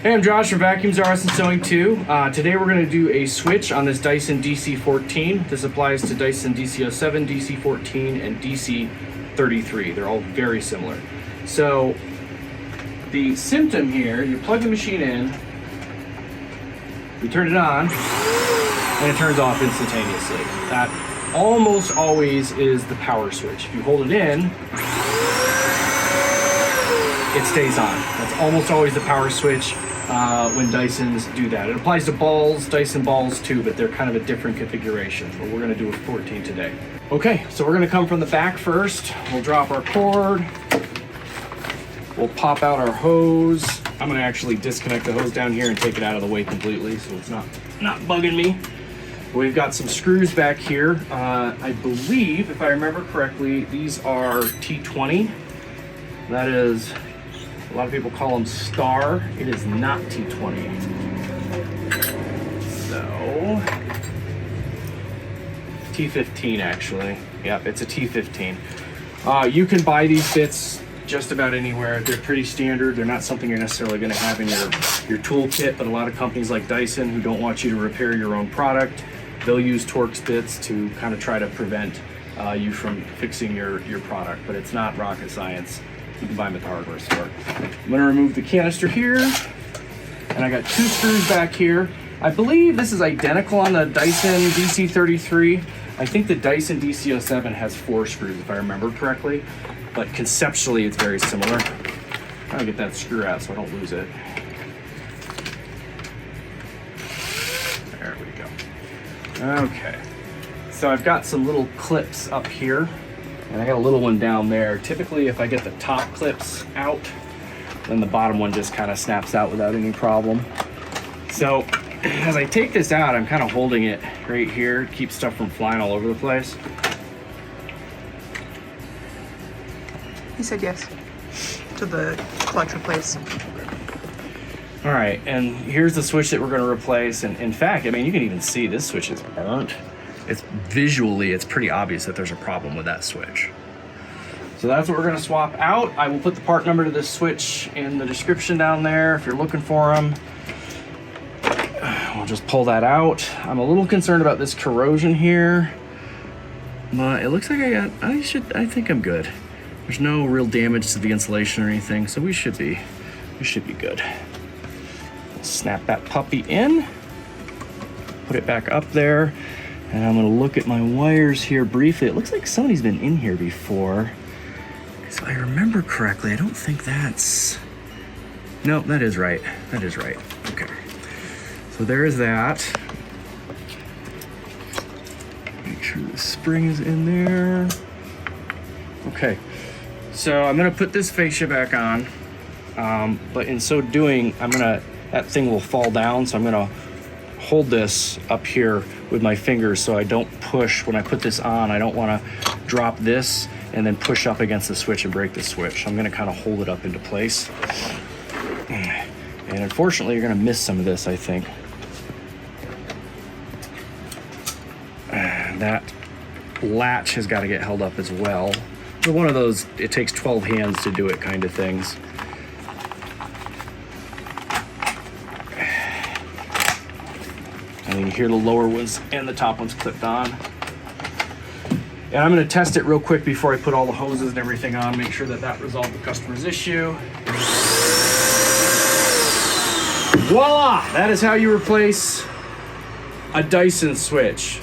Hey, I'm Josh from Vacuums, RS and Sewing 2. Today we're going to do a switch on this Dyson DC14. This applies to Dyson DC07, DC14, and DC33. They're all very similar. So the symptom here, you plug the machine in, you turn it on, and it turns off instantaneously. That almost always is the power switch. If you hold it in, it stays on. That's almost always the power switch when Dysons do that. It applies to balls, Dyson balls too, but they're kind of a different configuration. But we're gonna do a 14 today. Okay, so we're gonna come from the back first. We'll drop our cord. We'll pop out our hose. I'm gonna actually disconnect the hose down here and take it out of the way completely so it's not bugging me. We've got some screws back here. I believe, if I remember correctly, these are T20. That is, a lot of people call them Star. It is not T20. So, T15 actually. Yep, it's a T15. You can buy these bits just about anywhere. They're pretty standard. They're not something you're necessarily going to have in your toolkit, but a lot of companies like Dyson who don't want you to repair your own product, they'll use Torx bits to kind of try to prevent you from fixing your product, but it's not rocket science. You can buy them at the hardware store. I'm gonna remove the canister here, and I got two screws back here. I believe this is identical on the Dyson DC33. I think the Dyson DC07 has 4 screws, if I remember correctly, but conceptually it's very similar. I'm trying to get that screw out so I don't lose it. There we go. Okay, so I've got some little clips up here, and I got a little one down there. Typically, if I get the top clips out, then the bottom one just kind of snaps out without any problem. So as I take this out, I'm kind of holding it right here, keep stuff from flying all over the place. He said yes to the clutch replace. All right, and here's the switch that we're going to replace. And in fact, I mean, you can even see this switch is burnt. It's visually, it's pretty obvious that there's a problem with that switch. So that's what we're going to swap out. I will put the part number to this switch in the description down there if you're looking for them. We'll just pull that out. I'm a little concerned about this corrosion here, but it looks like I think I'm good. There's no real damage to the insulation or anything, so we should be good. Snap that puppy in, put it back up there, and I'm gonna look at my wires here briefly. It looks like somebody's been in here before. If I remember correctly, I don't think that's, no, that is right. That is right, okay. So there's that. Make sure the spring is in there. Okay, so I'm gonna put this fascia back on, but in so doing, that thing will fall down, so I'm gonna hold this up here with my fingers so I don't push. When I put this on, I don't wanna drop this and then push up against the switch and break the switch. I'm gonna kind of hold it up into place. And unfortunately, you're gonna miss some of this, I think. That latch has gotta get held up as well. It's one of those, it takes 12 hands to do it kind of things. And you hear the lower ones and the top ones clipped on. And I'm gonna test it real quick before I put all the hoses and everything on, make sure that resolved the customer's issue. Voila! That is how you replace a Dyson switch.